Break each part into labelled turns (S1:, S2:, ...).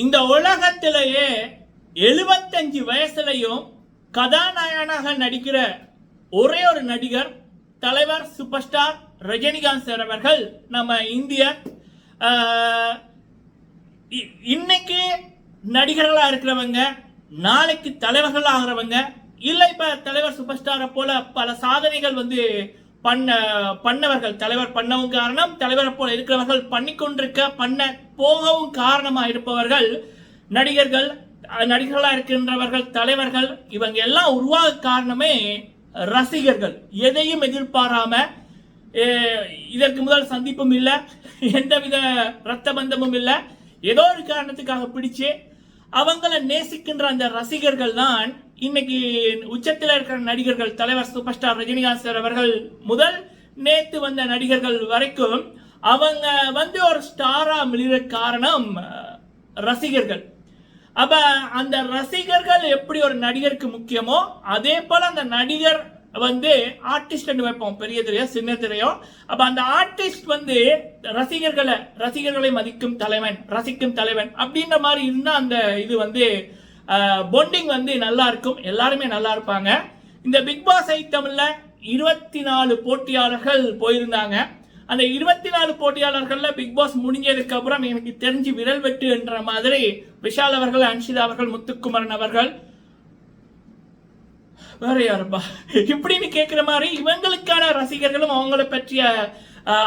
S1: இந்த உலகத்திலேயே 75 வயசுலையும் கதாநாயகனாக நடிக்கிற ஒரே ஒரு நடிகர் தலைவர் சூப்பர் ஸ்டார் ரஜினிகாந்த் சார் அவர்கள் நம்ம இந்தியர். இன்னைக்கு நடிகர்களாக இருக்கிறவங்க நாளைக்கு தலைவர்கள் ஆகிறவங்க இல்லை. இப்ப தலைவர் சூப்பர் ஸ்டாரை போல பல சாதனைகள் பண்ணவர்கள். தலைவர் பண்ணவும் காரணம், தலைவரை போல இருக்கிறவர்கள் பண்ண போகவும் காரணமா இருப்பவர்கள் நடிகர்கள். நடிகர்களா இருக்கின்றவர்கள் தலைவர்கள். இவங்க எல்லாம் உருவாக காரணமே ரசிகர்கள். எதையும் எதிர்பாராம, இதற்கு முதல் சந்திப்பும் இல்லை, எந்தவித ரத்த பந்தமும் இல்லை, ஏதோ ஒரு காரணத்துக்காக பிடிச்சு அவங்கள நேசிக்கின்ற அந்த ரசிகர்கள் தான் இன்னைக்கு உச்சத்தில் இருக்கிற நடிகர்கள். தலைவர் சூப்பர் ஸ்டார் ரஜினிகாந்த் சார் அவர்கள் முதல் நேத்து வந்த நடிகர்கள் வரைக்கும் அவங்க ஒரு ஸ்டாரா மிளிர காரணம் ரசிகர்கள். அப்ப அந்த ரசிகர்கள் எப்படி ஒரு நடிகருக்கு முக்கியமோ அதே போல அந்த நடிகர் ஆர்டிஸ்ட் வைப்போம், பெரிய திரையோ சின்ன திரையோ. அப்ப அந்த ஆர்டிஸ்ட் ரசிகர்களை மதிக்கும் தலைவன், ரசிக்கும் தலைவன் அப்படின்ற மாதிரி இருந்தா அந்த இது பொண்டிங் நல்லா இருக்கும், எல்லாருமே நல்லா இருப்பாங்க. இந்த பிக் பாஸ் ஐட்டம்ல 24 போட்டியாளர்கள் போயிருந்தாங்க. அந்த 24 போட்டியாளர்கள்ல பிக் பாஸ் முடிஞ்சதுக்கு அப்புறம் எனக்கு தெரிஞ்சு விரல் வெட்டு என்ற மாதிரி விஷால் அவர்கள், அன்ஷிதா அவர்கள், முத்துக்குமரன் அவர்கள், வேற யாருப்பா இப்படின்னு கேட்கிற மாதிரி இவங்களுக்கான ரசிகர்களும் அவங்களை பற்றிய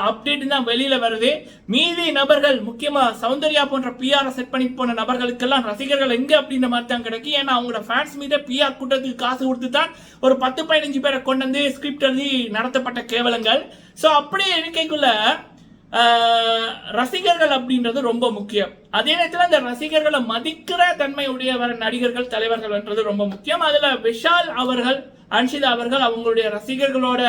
S1: அப்டேட் தான் வெளியில வருது. மீதி நபர்கள், முக்கியமா சௌந்தர்யா போன்ற பிஆர் செட் பண்ணி போன நபர்களுக்கெல்லாம் ரசிகர்கள் எங்க அப்படின்ற மாதிரி தான் கிடைக்கும். ஏன்னா அவங்களோட ஃபேன்ஸ் மீது பிஆர் கூட்டத்துக்கு காசு கொடுத்து தான் ஒரு 10-15 பேரை கொண்டு வந்து ஸ்கிரிப்ட் எழுதி நடத்தப்பட்ட கேவலங்கள். ஸோ அப்படியே இருக்கைக்குள்ள ரசிகர்கள் அப்படின்றது ரொம்ப முக்கியம். அதே நேரத்தில் அந்த ரசிகர்களை மதிக்கிற தன்மை உடையவர் நடிகர்கள், தலைவர்கள் என்றது ரொம்ப முக்கியம். அதுல விஷால் அவர்கள், அன்ஷிதா அவர்கள் அவங்களுடைய ரசிகர்களோட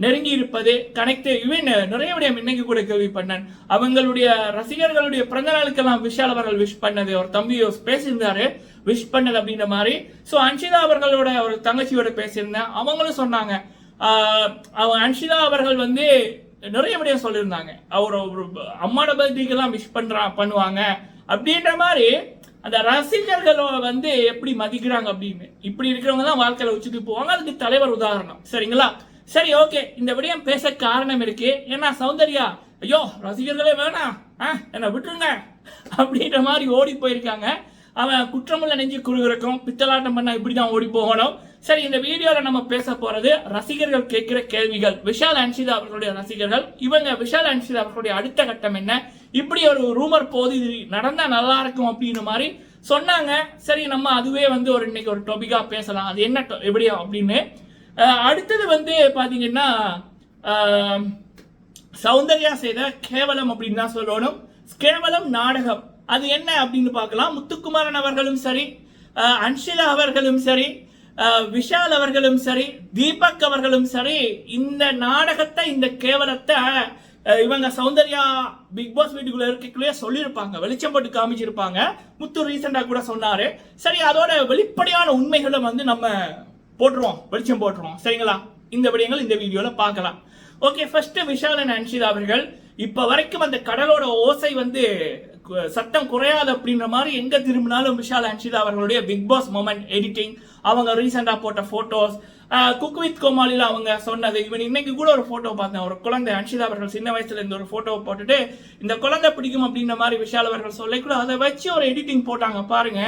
S1: நெருங்கி இருப்பது, கனெக்ட், இவன் நிறைய விடயம் இன்னைக்கு கூட கேள்விப்பட்டேன். அவங்களுடைய ரசிகர்களுடைய பிறந்த நாளுக்கெல்லாம் விஷால் அவர்கள் விஷ் பண்ணது, ஒரு தம்பி பேசியிருந்தாரு விஷ் பண்ணது அப்படின்ற மாதிரி. ஸோ அன்ஷிதா அவர்களோட ஒரு தங்கச்சியோட பேசியிருந்தேன். அவங்களும் சொன்னாங்க அன்ஷிதா அவர்கள் நிறைய விடயம் சொல்லியிருந்தாங்க. அவர் அம்மாட பர்த்டேக்கெல்லாம் விஷ் பண்ணுவாங்க அப்படின்ற மாதிரி. அந்த ரசிகர்களை எப்படி மதிக்கிறாங்க அப்படின்னு, இப்படி இருக்கிறவங்க தான் வாழ்க்கையில வச்சுட்டு போவாங்க. அதுக்கு தலைவர் உதாரணம். சரிங்களா? சரி, ஓகே. இந்த விடயம் பேச காரணம் இருக்கு. ஏன்னா சௌந்தர்யா ஐயோ ரசிகர்களே வேணாம், என்ன விட்டுருங்க அப்படின்ற மாதிரி ஓடி போயிருக்காங்க. அவன் குற்றமுள்ள நெஞ்சு குறுகிறக்கும், பித்தலாட்டம் பண்ணா இப்படிதான் ஓடி போகணும். சரி, இந்த வீடியோல நம்ம பேச போறது ரசிகர்கள் கேட்கிற கேள்விகள். விஷால் அன்ஷிதா அவர்களுடைய ரசிகர்கள் விஷால் அன்ஷிதா அவர்களுடைய அடுத்த கட்டம் என்ன, இப்படி ஒரு ரூமர் போது இது நடந்தா நல்லா இருக்கும் அப்படின்ற மாதிரி சொன்னாங்க. சரி, நம்ம அதுவே இன்னைக்கு ஒரு டாபிக்கா பேசலாம். அது என்ன எப்படியா அப்படின்னு. அடுத்தது பாத்தீங்கன்னா சௌந்தர்யா செய்த கேவலம் அப்படின்னு தான் சொல்லணும். கேவலம் நாடகம் அது என்ன அப்படின்னு பார்க்கலாம். முத்துக்குமரன் அவர்களும் சரி, அன்ஷிதா அவர்களும் சரி, விஷால் அவர்களும் சரி, தீபக் அவர்களும் சரி, இந்த நாடகத்தை, இந்த கேவலத்தை இவங்க சௌந்தர்யா பிக் பாஸ் வீட்டுக்குள்ள இருக்கக்குள்ளே சொல்லியிருப்பாங்க, வெளிச்சம் போட்டு காமிச்சிருப்பாங்க. முத்து ரீசெண்டா கூட சொன்னாரு. சரி, அதோட வெளிப்படையான உண்மைகளை நம்ம போட்டுருவோம், வெளிச்சம் போட்டுருவோம். சரிங்களா? இந்த விடயங்கள் இந்த வீடியோல பார்க்கலாம். Okay, first Vishal and Anshitha அவர்கள் இப்ப வரைக்கும் அந்த கடலோட ஓசை சத்தம் குறையாது அப்படின்ற மாதிரி எங்க திரும்பினாலும் விஷால் அன்ஷிதா அவர்களுடைய பிக் பாஸ் மொமெண்ட் எடிட்டிங், அவங்க ரீசெண்டா போட்ட போட்டோஸ், குக் வித் கோமாளில அவங்க சொன்னது. இவன் இன்னைக்கு கூட ஒரு போட்டோ பார்த்தேன். ஒரு குழந்தை, அன்ஷிதா அவர்கள் சின்ன வயசுல இந்த ஒரு போட்டோ போட்டுட்டு இந்த குழந்தை பிடிக்கும் அப்படின்ற மாதிரி விஷால் அவர்கள் சொல்லிக்கூட அதை வச்சு ஒரு எடிட்டிங் போட்டாங்க. பாருங்க,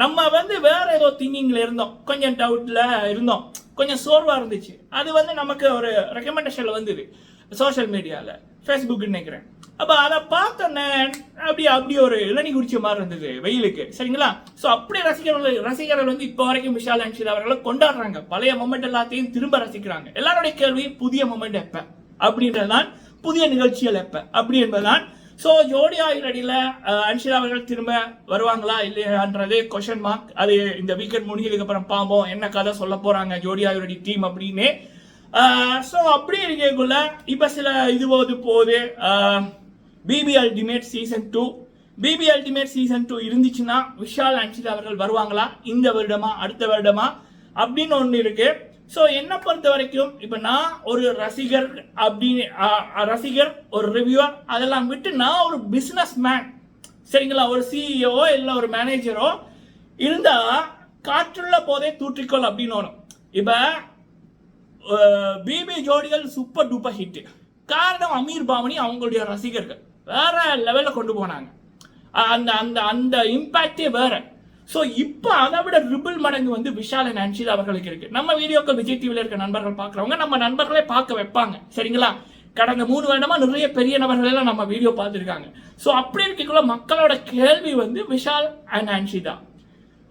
S1: நம்ம வேற ஏதோ திங்கிங்ல இருந்தோம், கொஞ்சம் டவுட்ல இருந்தோம், கொஞ்சம் சோர்வா இருந்துச்சு. அது நமக்கு ஒரு ரெக்கமெண்டேஷன்ல வந்தது சோசியல் மீடியால, ஃபேஸ்புக் நினைக்கிறேன். அப்ப அதை பார்த்தோன்னே அப்படி ஒரு இளநீ குடிச்ச மாதிரி இருந்தது வெயிலுக்கு. சரிங்களா? ஸோ அப்படி ரசிகர்கள் இப்ப வரைக்கும் விஷால் அன்ஷிதா அவர்களை கொண்டாடுறாங்க. பழைய மொமெண்ட் எல்லாத்தையும் திரும்ப ரசிக்கிறாங்க. எல்லாருடைய கேள்வி புதிய மொமெண்ட் எப்ப அப்படின்றதுதான், புதிய நிகழ்ச்சிகள் எப்ப அப்படி என்பதுதான். ஸோ ஜோடி ஆயுரடியில் அன்ஷிதா அவர்கள் திரும்ப வருவாங்களா இல்லையான்றது கொஸ்டின் மார்க். அது இந்த வீக்கெண்ட் முடிஞ்சதுக்கு அப்புறம் பார்ப்போம் என்ன கதை சொல்ல போறாங்க ஜோடி ஆயுரடி டீம் அப்படின்னு. ஸோ அப்படி இருக்கக்குள்ள இப்போ சில போகுது. பிபி அல்டிமேட் சீசன் 2 இருந்துச்சுன்னா விஷால் அன்ஷிதா அவர்கள் வருவாங்களா இந்த வருடமா அடுத்த வருடமா அப்படின்னு ஒன்று இருக்கு. ஸோ என்னை பொறுத்த வரைக்கும் இப்போ நான் ஒரு ரசிகர் ஒரு ரிவ்யூவர் அதெல்லாம் விட்டு நான் ஒரு பிஸ்னஸ் மேன், சரிங்களா? ஒரு சிஇஓ இல்ல ஒரு மேனேஜரோ இருந்தா காற்றுள்ள போதே தூற்றிக்கொள் அப்படின்னு. இப்ப பிபி ஜோடிகள் சூப்பர் டூப்பர் ஹிட். காரணம் அமீர் பாவனி அவங்களுடைய ரசிகர்கள் வேற லெவல்ல கொண்டு போனாங்க. அந்த அந்த அந்த இம்பாக்டே வேற. ஸோ இப்போ அதை விட ட்ரிபிள் மடங்கு வந்து விஷால் அண்ட் அன்ஷிதா அவர்களுக்கு இருக்கு. நம்ம வீடியோக்கள் விஜய் டிவியில் இருக்க நண்பர்கள் பார்க்குறவங்க நம்ம நண்பர்களே பார்க்க வைப்பாங்க. சரிங்களா? கடந்த 3 வருடமா நிறைய பெரிய நபர்கள் எல்லாம் நம்ம வீடியோ பார்த்துருக்காங்க. ஸோ அப்படி இருக்கக்குள்ள மக்களோட கேள்வி வந்து விஷால் அண்ட் அன்ஷிதா.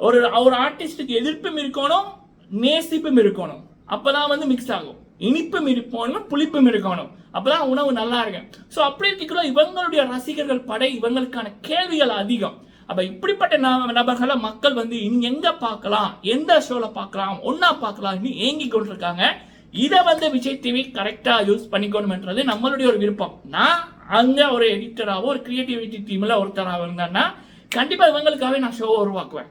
S1: ஒரு ஆர்டிஸ்டுக்கு எதிர்ப்பும் இருக்கணும், நேசிப்பும் இருக்கணும். அப்பதான் வந்து மிக்ஸ் ஆகும். இனிப்பும் இருக்கணும், புளிப்பும் இருக்கணும். அப்பதான் உணவு நல்லா இருக்கு. ஸோ அப்படி இருக்கக்குள்ள இவங்களுடைய ரசிகர்கள் படை, இவங்களுக்கான கேள்விகள் அதிகம். அப்ப இப்படிப்பட்ட நபர்களை மக்கள் வந்து எங்க பார்க்கலாம், எந்த ஷோல பார்க்கலாம், ஒன்னா பார்க்கலாம் ஏங்கி கொண்டிருக்காங்க. இதை வந்து விஜய் டிவி கரெக்டா யூஸ் பண்ணிக்கணும்ன்றது நம்மளுடைய ஒரு விருப்பம். நான் அங்க ஒரு எடிட்டராவோ ஒரு கிரியேட்டிவிட்டி டீம்ல ஒருத்தராக இருந்தேன்னா கண்டிப்பா இவங்களுக்காகவே நான் ஷோ உருவாக்குவேன்.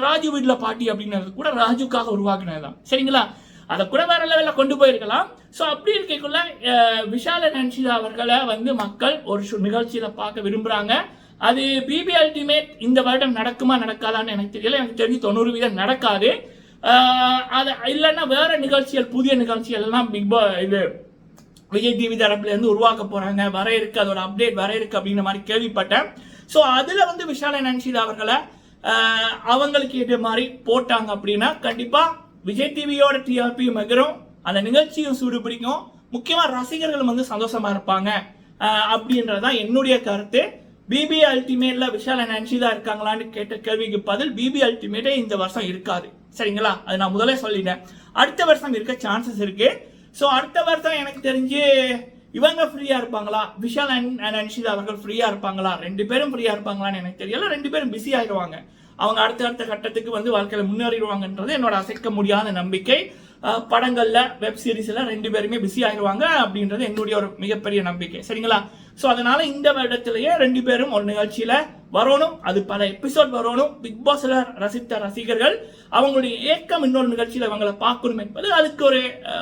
S1: ராஜு வீட்ல பாட்டி அப்படிங்கிறது கூட ராஜுக்காக உருவாக்குனதுதான். சரிங்களா? அதை கூட வேற லெவல்ல கொண்டு போயிருக்கலாம். ஸோ அப்படி இருக்கக்குள்ள விஷால் அண்ட் அன்ஷிதா அவர்களை வந்து மக்கள் ஒரு நிகழ்ச்சியில பார்க்க விரும்புறாங்க. அது பிபி அல்டிமேட் இந்த வருடம் நடக்குமா நடக்காதான்னு எனக்கு தெரியல. எனக்கு தெரிஞ்சு 90% நடக்காது. அது இல்லைன்னா வேற நிகழ்ச்சிகள், புதிய நிகழ்ச்சிகள் எல்லாம் இது விஜய் டிவி தரப்புல இருந்து உருவாக்க போறாங்க, வர இருக்கு, அதோட அப்டேட் வர இருக்கு அப்படின்ற மாதிரி கேள்விப்பட்டேன். ஸோ அதுல வந்து விஷால் அண்ட் அன்ஷிதா அவர்களை அவங்களுக்கு ஏற்ற மாதிரி போட்டாங்க அப்படின்னா கண்டிப்பா விஜய் டிவியோட டிஆர்பியும் எகிரும், அந்த நிகழ்ச்சியும் சூடு பிடிக்கும், முக்கியமா ரசிகர்களும் வந்து சந்தோஷமா இருப்பாங்க அப்படின்றதான் என்னுடைய கருத்து. பிபி அல்டிமேட்ல விஷால் அண்ட் அன்ஷிதா இருக்காங்களான்னு கேட்ட கேள்விக்கு பதில் பிபி அல்டிமேட்டே இந்த வருஷம் இருக்காது. சரிங்களா? அது நான் முதலே சொல்லிட்டேன். அடுத்த வருஷம் இருக்க சான்சஸ் இருக்கு. ஸோ அடுத்த வருஷம் எனக்கு தெரிஞ்சு இவங்க ஃப்ரீயா இருப்பாங்களா, விஷால் அண்ட் அன்ஷிதா அவர்கள் ஃப்ரீயா இருப்பாங்களா, 2 பேரும் ஃப்ரீயா இருப்பாங்களான்னு எனக்கு தெரியல. 2 பேரும் பிஸி ஆயிடுவாங்க. அவங்க அடுத்த கட்டத்துக்கு வந்து வாழ்க்கையில முன்னேறிடுவாங்கன்றது என்னோட அசைக்க முடியாத நம்பிக்கை. படங்கள்ல, வெப் சீரிஸ்ல 2 பேருமே பிஸி ஆயிடுவாங்க அப்படின்றது என்னுடைய ஒரு மிகப்பெரிய நம்பிக்கை. சரிங்களா? ஸோ அதனால இந்த வருடத்திலேயே 2 பேரும் ஒரு நிகழ்ச்சியில வரணும். அது பல எபிசோட் வரணும். பிக் பாஸ்ல ரசித்த ரசிகர்கள் அவங்களுடைய ஏக்கம் இன்னொரு நிகழ்ச்சியில அவங்களை பார்க்கணும் என்பது அதுக்கு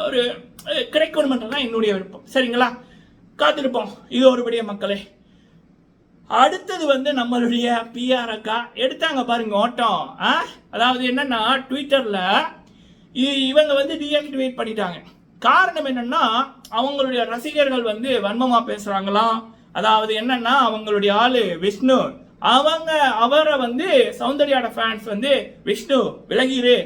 S1: ஒரு கிடைக்கணும்ன்றதான் என்னுடைய விருப்பம். சரிங்களா? காத்திருப்போம். இது ஒருபடிய மக்களே. அடுத்தது வந்து நம்மளுடைய பிஆர் அக்கா எடுத்தாங்க பாருங்க ஓட்டம். அதாவது என்னன்னா ட்விட்டர்ல இவங்க வந்து டீஆக்டிவேட் பண்ணிட்டாங்க. காரணம் என்னன்னா அவங்களுடைய ரசிகர்கள் வந்து வன்மமா பேசுறாங்களாம். அதாவது என்னன்னா அவங்களுடைய ஆளு விஷ்ணு, அவரை வந்து சௌந்தர்யாவோட ஃபேன்ஸ் வந்து விஷ்ணு விலகிரு,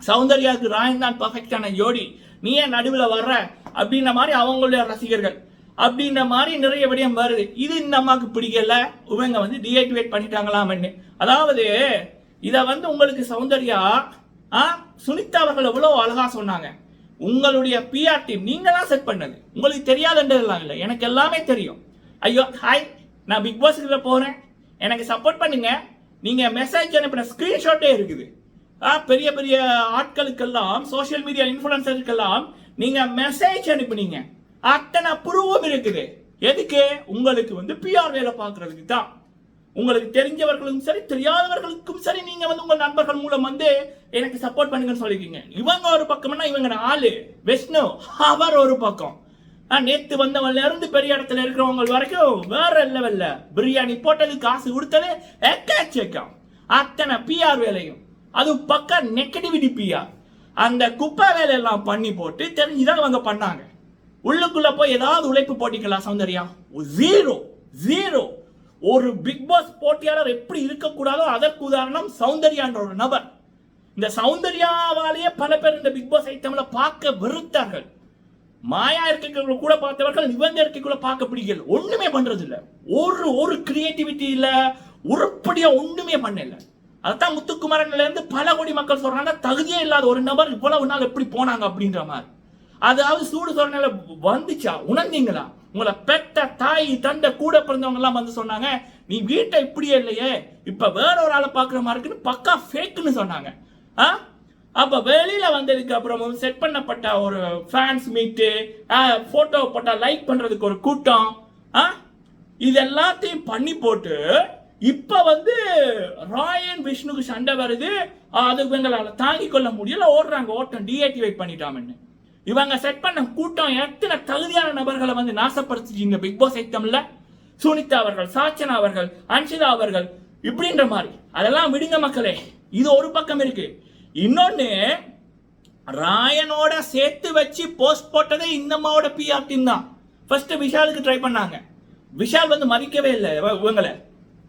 S1: சௌந்தர்யாவுக்கு ராயன் தான் பர்ஃபெக்டான ஜோடி, நீ ஏன் நடுவில் வர்ற அப்படின்ற மாதிரி அவங்களுடைய ரசிகர்கள் அப்படின்ற மாதிரி நிறைய விடயம் வருது. இது இந்த அம்மாவுக்கு பிடிக்கல, இவங்க வந்து டீஆக்டிவேட் பண்ணிட்டாங்களாம்னு. அதாவது இதை வந்து உங்களுக்கு சௌந்தர்யா சுனிதா அவர்கள் எவ்வளவு அழகா சொன்னாங்க. உங்களுடைய பிஆர் டீம் நீங்க தான் செட் பண்ணது, உங்களுக்கு தெரியாதுன்றதுலாம் இல்லை, எனக்கு எல்லாமே தெரியும். ஐயோ ஹாய், நான் பிக் பாஸ்ல போறேன், எனக்கு சப்போர்ட் பண்ணுங்க. நீங்க மெசேஜ் அனுப்பின ஸ்கிரீன்ஷாட்டே இருக்குது. பெரிய பெரிய ஆட்களுக்கெல்லாம், சோசியல் மீடியா இன்ஃபுளுசருக்கெல்லாம் நீங்க மெசேஜ் அனுப்புனீங்க, அத்தனை ப்ரூவும் இருக்குது. எதுக்கு? உங்களுக்கு வந்து பிஆர் வேலை பார்க்கறதுக்கு தான். உங்களுக்கு தெரிஞ்சவர்களுக்கும் சரி, தெரியாதவர்களுக்கும் சரி, நீங்க வந்து உங்க நண்பர்கள் மூலம் வந்து எனக்கு சப்போர்ட் பண்ணுங்கன்னு சொல்லிருக்கீங்க. இவங்க ஒரு பக்கம்னா இவங்க ஆளு விஷ்ணு அவர் ஒரு பக்கம். நேத்து வந்தவன்ல இருந்து பெரிய இடத்துல இருக்கிறவங்க வரைக்கும் வேற லெவல்ல பிரியாணி போட்டது, காசு கொடுத்தது எக்கச்சக்கம். அத்தனை பிஆர் வேலையும் அது பக்க நெகட்டிவிட்டி பிஆர். அந்த குப்பை வேலையெல்லாம் பண்ணி போட்டு தெரிஞ்சுதான் அவங்க பண்ணாங்க. உள்ளுக்குள்ள போய் ஏதாவது உழைப்பு போட்டிக்கலாம் சௌந்தர்யா? ஜீரோ. ஒரு பிக் பாஸ் போட்டியாளர் எப்படி இருக்கக்கூடாதோ அதற்கு உதாரணம் சௌந்தர்யான்ற ஒரு நபர். இந்த சௌந்தர்யாவாலேயே பல பேர் இந்த பிக் பாஸ் ஐட்டம்ல பார்க்க வெறுத்தார்கள். மாயா இருக்கைக்குள்ள கூட பார்த்தவர்கள் இவங்க இருக்கைக்குள்ள பார்க்க பிடிக்கல. ஒண்ணுமே பண்றது இல்ல, ஒரு கிரியேட்டிவிட்டி இல்ல, உருப்படியா ஒண்ணுமே பண்ணல. அதான் முத்துக்குமாரன்ல இருந்து பல கோடி மக்கள் சொல்றாங்க, தகுதியே இல்லாத ஒரு நபர் இவ்வளவு நாள் எப்படி போனாங்க அப்படின்ற மாதிரி. அதாவது சூடு சொன்ன வந்துச்சா, உணர்ந்தீங்களா? உங்களை பெத்த தாய் தந்தை கூட பிறந்தவங்க எல்லாம் வந்து சொன்னாங்க, நீ வீட்டை இப்படியே இல்லையே, இப்ப வேற ஒரு ஆளை பாக்குற மாதிரி இருக்குன்னு பக்கா ஃபேக்னு சொன்னாங்க. அப்ப வெளியில வந்ததுக்கு அப்புறம் செட் பண்ணப்பட்ட ஒரு ஃபேன்ஸ் மீட்டு, போட்டோ போட்டா லைக் பண்றதுக்கு ஒரு கூட்டம், இது எல்லாத்தையும் பண்ணி போட்டு இப்ப வந்து ராயன் விஷ்ணுக்கு சண்டை வருது. அது இவங்களால தாங்கிக் கொள்ள முடியல, ஓடுறாங்க ஓட்டம் டீஆக்டிவேட் பண்ணிட்டாமன்னு. இவங்க செட் பண்ண கூட்டம் எத்தனை தகுதியான நபர்களை வந்து நாசப்படுத்திட்டீங்க பிக் பாஸ் ஐட்டம்ல. சுனிதா அவர்கள், சாச்சனா அவர்கள், அன்ஷிதா அவர்கள் இப்படின்ற மாதிரி. அதெல்லாம் விடுங்க மக்களே, இது ஒரு பக்கம் இருக்கு. இன்னொன்னு, ராயனோட சேர்த்து வச்சு போஸ்ட் போட்டதே இந்த அம்மாவோட பிஆர் டீம் தான். ஃபர்ஸ்ட் விஷாலுக்கு ட்ரை பண்ணாங்க, விஷால் வந்து மதிக்கவே இல்லை இவங்களை,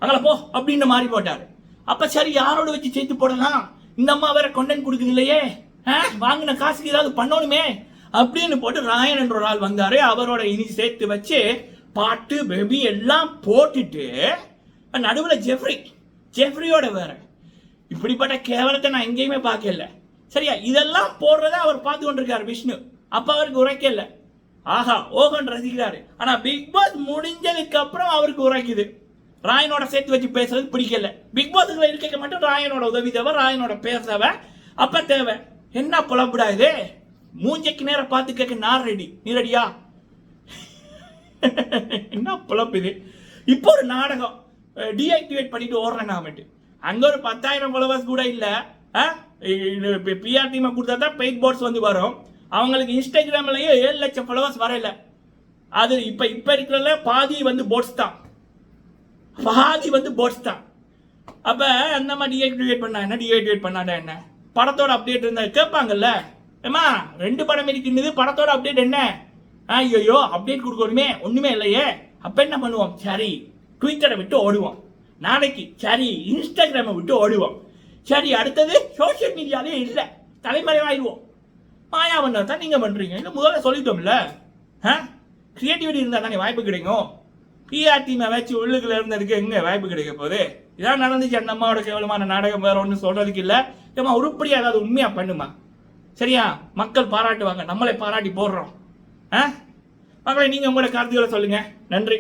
S1: அங்கே போ அப்படின்னு மாறி போட்டாரு. அப்ப சரி யாரோட வச்சு சேர்த்து போடலாம், இந்த அம்மா வேற கண்டென்ட் கொடுக்குது இல்லையே, வாங்கின காசுக்கு ஏதாவது பண்ணணுமே அப்படின்னு போட்டு ராயன் என்ற ஒரு ஆள் வந்தாரு. அவரோட இனி சேர்த்து வச்சு பாட்டு பேபி எல்லாம் போட்டுட்டு நடுவில் ஜெஃப்ரியோட வேற. இப்படிப்பட்ட கேவலத்தை நான் எங்கேயுமே பார்க்கல. சரியா, இதெல்லாம் போடுறத அவர் பார்த்து கொண்டிருக்காரு விஷ்ணு. அப்ப அவருக்கு உரைக்கல, ஆஹா ஓகன் ரசிக்கிறாரு. ஆனா பிக் பாஸ் முடிஞ்சதுக்கு அப்புறம் அவருக்கு உரைக்குது. ராயனோட சேர்த்து வச்சு பேசுறது பிடிக்கல. பிக் பாஸ்ல இருக்க மட்டும் ராயனோட உதவி தேவை, ராயனோட பேர் தேவை, அப்ப தேவை. என்ன புலப்படா இது, மூஞ்சைக்கு நேரம் பார்த்து கேட்க நான் ரெடி, நீ ரெடியா? என்ன புலப்பு இது? இப்போ ஒரு நாடகம் டீஆக்டிவேட் பண்ணிட்டு ஓடுறேன், அங்க ஒரு 10,000 ஃபாலோவர்ஸ் கூட இல்ல. பிஆர் டீமை கொடுத்தா தான் பெய்ட் போர்ட்ஸ் வந்து வரும். அவங்களுக்கு இன்ஸ்டாகிராம்லயே 7 லட்சம் ஃபாலோவர்ஸ் வரல. அது இப்ப இருக்கிறதுல பாதி வந்து போட்ஸ் தான், அப்ப அந்த மாதிரி டீஆக்டிவேட் பண்ணா என்ன, டீஆக்டிவேட் பண்ணாடா என்ன? படத்தோட அப்டேட் இருந்தா கேட்பாங்கல்ல, ஏமா 2 படம் இருக்குது, படத்தோட அப்டேட் என்ன? ஐயோ அப்டேட் கொடுக்கணுமே, ஒண்ணுமே இல்லையே. அப்ப என்ன பண்ணுவோம், சரி ட்விட்டரை விட்டு ஓடுவோம், நாளைக்கு சரி இன்ஸ்டாகிராமை விட்டு ஓடுவோம், சரி அடுத்தது சோசியல் மீடியாலே இல்லை, தலைமறைவாயிடுவோம். மாயாவண்ணா தான் நீங்க பண்றீங்க, இல்லை முதல்ல சொல்லிட்டோம்ல. கிரியேட்டிவிட்டி இருந்தா தானே வாய்ப்பு கிடைக்கும். பிஆர் டீமை வச்சு உள்ளுக்குள்ள இருந்ததுக்கு எங்க வாய்ப்பு கிடைக்க போகுது? இதான் நடந்துச்சு. அந்த அம்மாவோட கேவலமான நாடகம் வேற ஒன்றும் சொல்றதுக்கு இல்லை. ஏமா உருப்படியா ஏதாவது உண்மையா பண்ணுமா, சரியா? மக்கள் பாராட்டுவாங்க, நம்மளை பாராட்டி போடுறோம். மக்களை நீங்க உங்களோட கருத்துக்களை சொல்லுங்க. நன்றி.